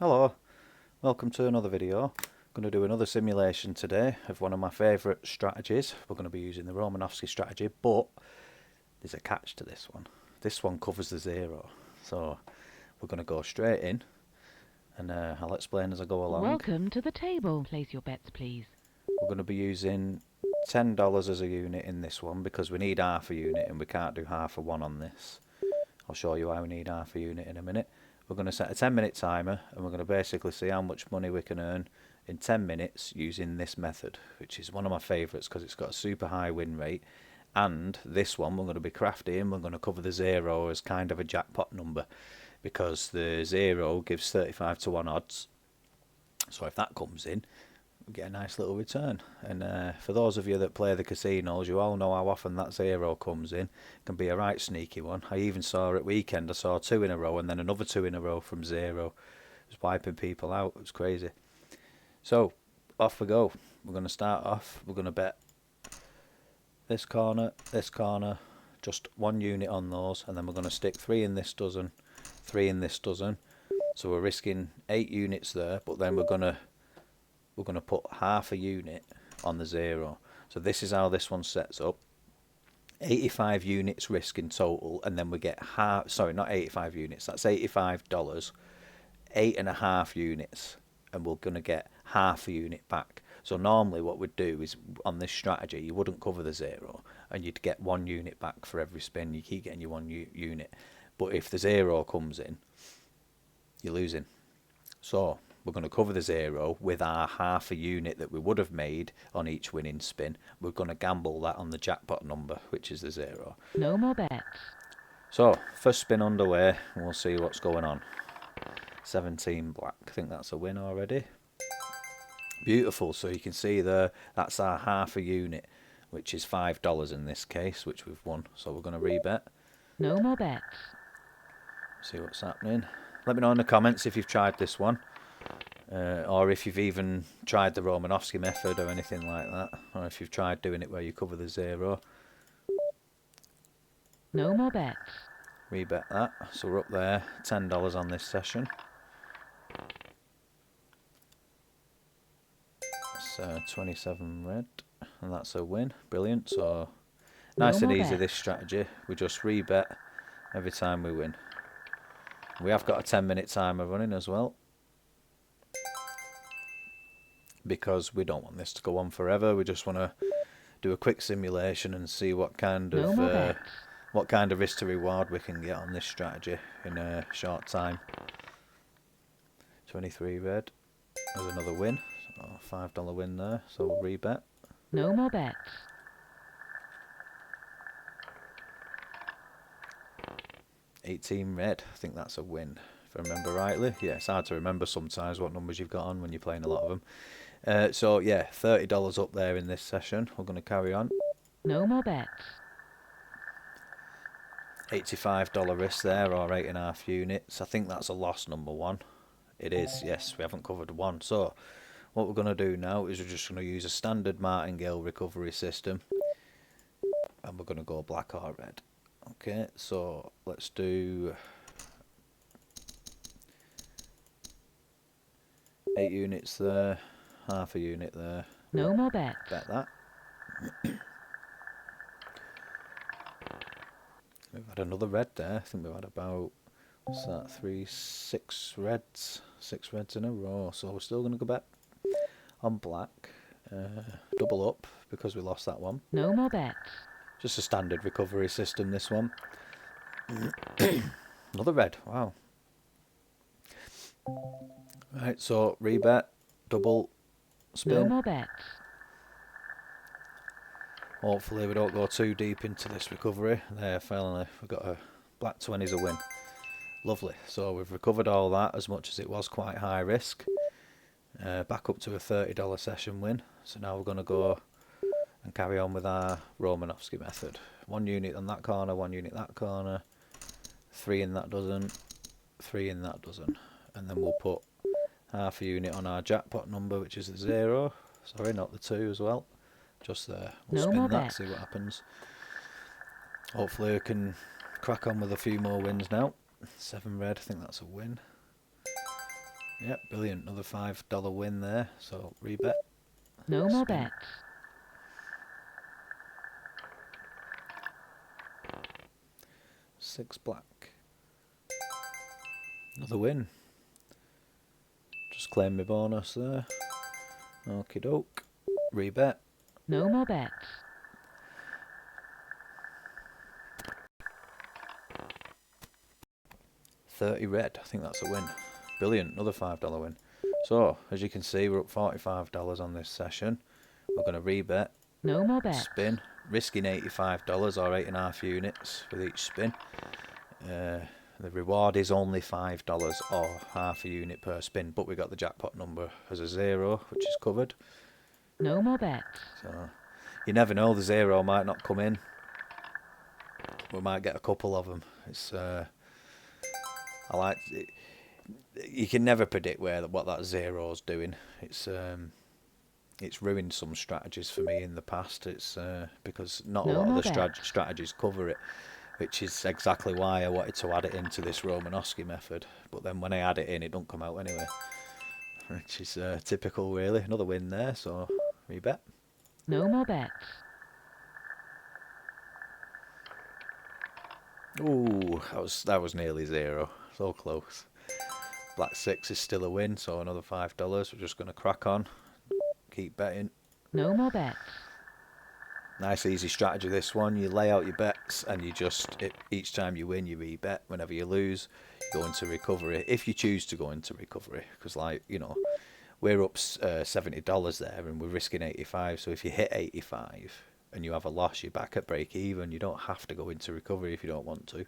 Hello, welcome to another video. I'm going to do another simulation today of one of my favourite strategies. We're going to be using the Romanovsky strategy, but there's a catch to this one. This one covers the zero, so we're going to go straight in and I'll explain as I go along. Welcome to the table. Place your bets, please. We're going to be using $10 as a unit in this one because we need half a unit and we can't do half a one on this. I'll show you why we need half a unit in a minute. We're going to set a 10-minute timer and we're going to basically see how much money we can earn in 10 minutes using this method, which is one of my favourites because it's got a super high win rate. And this one we're going to be crafty and we're going to cover the zero as kind of a jackpot number because the zero gives 35 to 1 odds. So if that comes in, we get a nice little return. And for those of you that play the casinos, you all know how often that zero comes in. It can be a right sneaky one. I even saw at weekend, I saw 2 in a row and then another 2 in a row from zero. It was wiping people out. It was crazy. So off we go. We're going to start off. We're going to bet this corner, just 1 unit on those, and then we're going to stick 3 in this dozen, 3 in this dozen. So we're risking 8 units there, but then we're going to put half a unit on the zero. So this is how this one sets up. 85 units risk in total, and then we get half, sorry, not 85 units, that's $85, 8.5 units, and we're going to get half a unit back. So normally what we'd do is, on this strategy, you wouldn't cover the zero, and you'd get 1 unit back for every spin. You keep getting your 1 unit. But if the zero comes in, you're losing. So we're going to cover the zero with our half a unit that we would have made on each winning spin. We're going to gamble that on the jackpot number, which is the zero. No more bets. So first spin underway, and we'll see what's going on. 17 black. I think that's a win already. Beautiful. So you can see there, that's our half a unit, which is $5 in this case, which we've won. So we're going to rebet. No more bets. See what's happening. Let me know in the comments if you've tried this one. Or if you've even tried the Romanovsky method or anything like that, or if you've tried doing it where you cover the zero. No more bets. Rebet that, so we're up there, $10 on this session. That's 27 red, and that's a win. Brilliant. So nice and easy, this strategy. We just rebet every time we win. We have got a 10-minute timer running as well, because we don't want this to go on forever. We just want to do a quick simulation and see what kind of risk to reward we can get on this strategy in a short time. 23 red. There's another win. So $5 win there. So we'll rebet. No more bets. 18 red. I think that's a win, if I remember rightly. Yeah, it's hard to remember sometimes what numbers you've got on when you're playing a lot of them. So yeah, $30 up there in this session. We're going to carry on. No more bets. $85 risk there, or 8.5 units. I think that's a loss, number 1. It is, yes, we haven't covered 1. So what we're going to do now is we're just going to use a standard Martingale recovery system, and we're going to go black or red. Okay, so let's do 8 units there, half a unit there. No more bets. Bet that. We've had another red there. I think we've had about, what's that, 6 reds. 6 reds in a row. So we're still going to go back on black. Double up because we lost that one. No more bets. Just a standard recovery system, this one. Another red. Wow. Right, so rebet, double, spin. No more bets. Hopefully we don't go too deep into this recovery. There, finally, we've got a black 20s a win. Lovely. So we've recovered all that, as much as it was quite high risk. Back up to a $30 session win. So now we're going to go and carry on with our Romanovsky method. 1 unit on that corner, 1 unit that corner, 3 in that dozen, 3 in that dozen. And then we'll put half a unit on our jackpot number, which is the 0. Sorry, not the 2 as well. Just there. We'll spin that, see what happens. Hopefully we can crack on with a few more wins now. 7 red, I think that's a win. Yep, brilliant. Another $5 win there. So rebet. No more Spin. bets. 6 black. Another win. Just claim my bonus there. Okie doke. Rebet. No more bets. 30 red. I think that's a win. Brilliant. Another $5 win. So, as you can see, we're up $45 on this session. We're going to rebet. No more bets. Spin. Risking $85 or 8.5 units with each spin. The reward is only $5 or half a unit per spin, but we got the jackpot number as a 0, which is covered. No more bets. So you never know, the 0 might not come in. We might get a couple of them. It's I like it. You can never predict what that 0's doing. It's ruined some strategies for me in the past. It's because not a No lot of more the bets. strategies cover it, which is exactly why I wanted to add it into this Romanovsky method. But then when I add it in, it don't come out anyway, which is typical, really. Another win there, so rebet. No more bets. Ooh, that was nearly 0. So close. Black 6 is still a win, so another $5. We're just going to crack on. Keep betting. No more bets. Nice easy strategy, this one. You lay out your bets and you each time you win, you rebet. Whenever you lose, you go into recovery. If you choose to go into recovery, because we're up $70 there and we're risking 85. So if you hit 85 and you have a loss, you're back at break even. You don't have to go into recovery if you don't want to.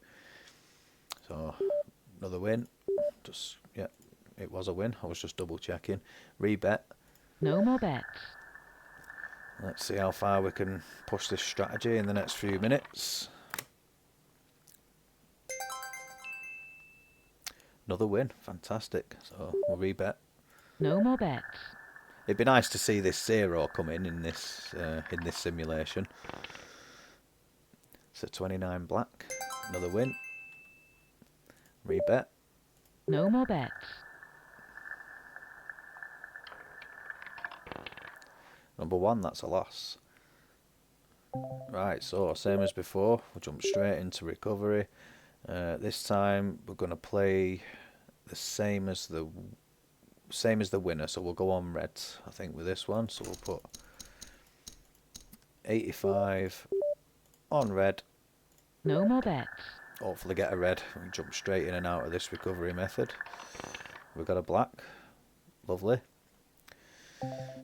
So another win. Yeah, it was a win. I was just double checking. Rebet. No more bets. Let's see how far we can push this strategy in the next few minutes. Another win. Fantastic. So we'll rebet. No more bets. It'd be nice to see this 0 come in this simulation. So 29 black. Another win. Rebet. No more bets. Number 1, that's a loss. Right, so same as before, we'll jump straight into recovery. This time we're going to play the same as the winner, so we'll go on red, I think, with this one. So we'll put 85 on red. No more bets. Hopefully get a red. We can jump straight in and out of this recovery method. We've got a black. Lovely.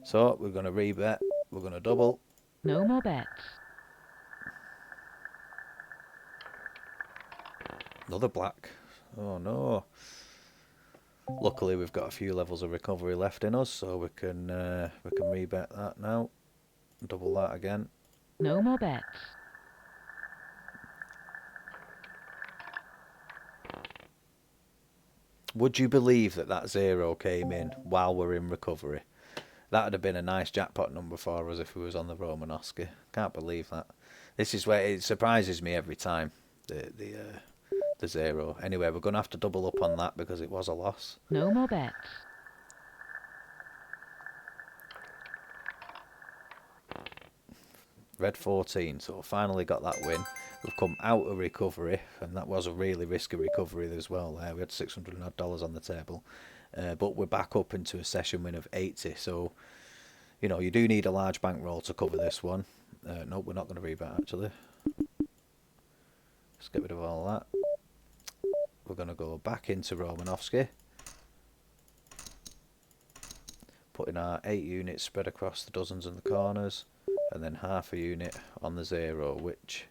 So we're going to rebet. We're going to double. No more bets. Another black. Oh no. Luckily we've got a few levels of recovery left in us, so we can rebet that now. Double that again. No more bets. Would you believe that 0 came in while we're in recovery? That would have been a nice jackpot number for us if we was on the Romanovsky. Can't believe that. This is where it surprises me every time. The 0. Anyway, we're going to have to double up on that because it was a loss. No more bets. Red 14, so finally got that win. We've come out of recovery, and that was a really risky recovery as well. We had $600 odd on the table, but we're back up into a session win of 80. So, you do need a large bankroll to cover this one. No, we're not going to rebet actually. Let's get rid of all that. We're going to go back into Romanovsky, putting our 8 units spread across the dozens and the corners, and then half a unit on the 0, which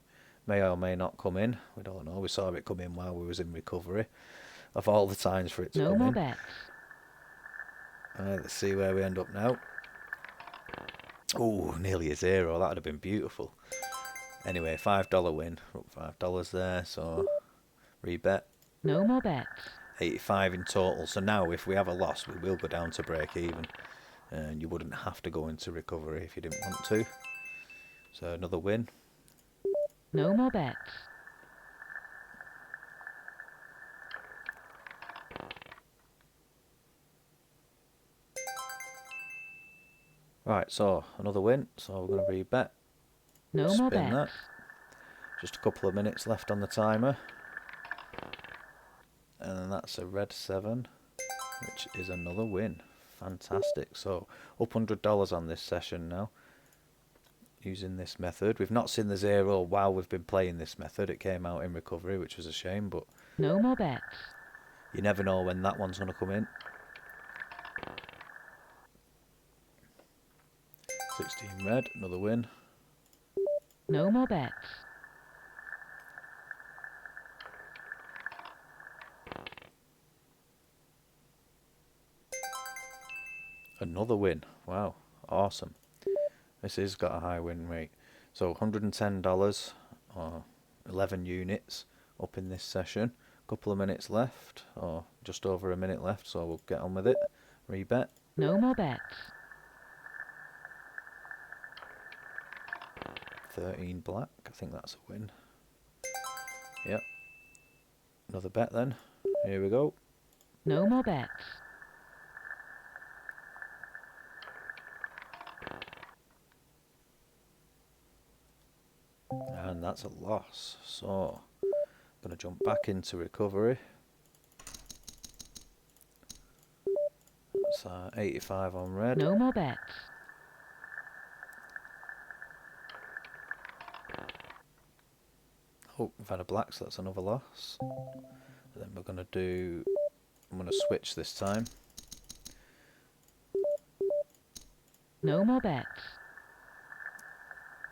may or may not come in. We don't know. We saw it come in while we was in recovery. Of all the times for it to No come more in. bets. Alright, let's see where we end up now. Oh, nearly a 0. That would have been beautiful. Anyway, $5 win. We're up $5 there, so rebet. No more bets. 85 in total. So now if we have a loss, we will go down to break even. And you wouldn't have to go into recovery if you didn't want to. So another win. No more bets. Right, so another win. So we're going to rebet. No more Spin bets. that. Just a couple of minutes left on the timer. And then that's a red 7, which is another win. Fantastic. So up $100 on this session now, using this method. We've not seen the zero while we've been playing this method. It came out in recovery, which was a shame, but No more bets. you never know when that one's going to come in. 16 red, another win. No more bets. Another win. Wow, awesome. This has got a high win rate. So $110 or 11 units up in this session. Couple of minutes left, or just over a minute left, so we'll get on with it. Rebet. No more bets. 13 black, I think that's a win. Yep. Another bet then. Here we go. No more bets. And that's a loss. So, I'm going to jump back into recovery. That's 85 on red. No more bets. Oh, we've had a black, so that's another loss. And then we're going to do... I'm going to switch this time. No more bets.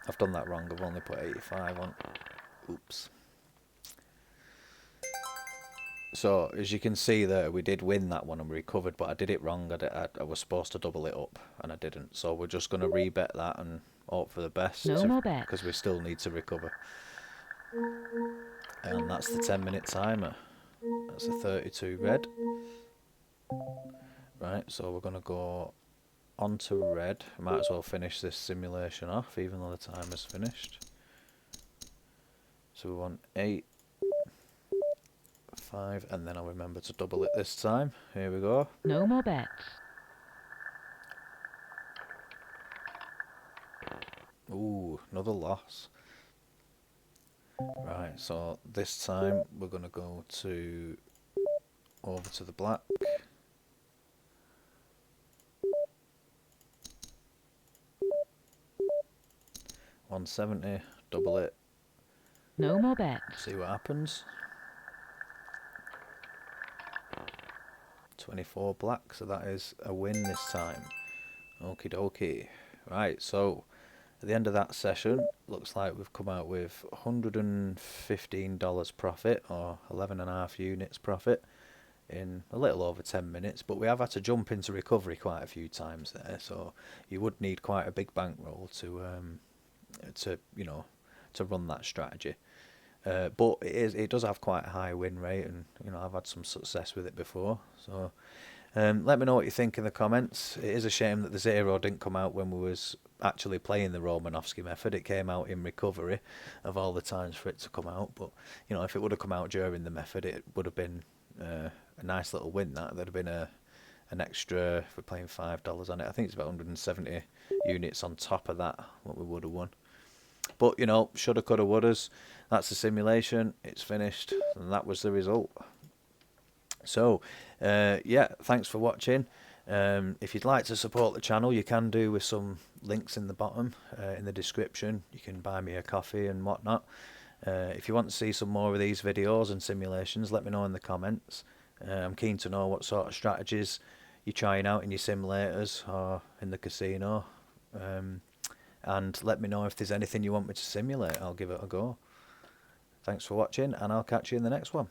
I've done that wrong. I've only put 85 on. Oops. So, as you can see there, we did win that one and we recovered, but I did it wrong. I was supposed to double it up, and I didn't. So we're just going to rebet that and hope for the best. No more bets. Because we still need to recover. And that's the 10-minute timer. That's a 32 red. Right, so we're going to go onto red. We might as well finish this simulation off, even though the timer's finished. So we want 8, 5, and then I'll remember to double it this time. Here we go. No more bets. Ooh, another loss. Right, so this time we're going to go over to the black. 170, double it, No more bets. see what happens. 24 black, so that is a win this time. Okie dokie. Right, so at the end of that session, looks like we've come out with $115 profit, or 11.5 units profit, in a little over 10 minutes. But we have had to jump into recovery quite a few times there, so you would need quite a big bankroll to run that strategy. But it does have quite a high win rate, and I've had some success with it before. So let me know what you think in the comments. It is a shame that the zero didn't come out when we was actually playing the Romanovsky method. It came out in recovery of all the times for it to come out. But if it would have come out during the method, it would have been a nice little win. There'd have been an extra, if we're playing $5 on it, I think it's about 170 units on top of that what we would have won. But shoulda, coulda, wouldas. That's the simulation. It's finished, and that was the result. So yeah, thanks for watching. If you'd like to support the channel, you can do with some links in the bottom in the description. You can buy me a coffee and whatnot. If you want to see some more of these videos and simulations, let me know in the comments. I'm keen to know what sort of strategies you're trying out in your simulators or in the casino. And let me know if there's anything you want me to simulate. I'll give it a go. Thanks for watching, and I'll catch you in the next one.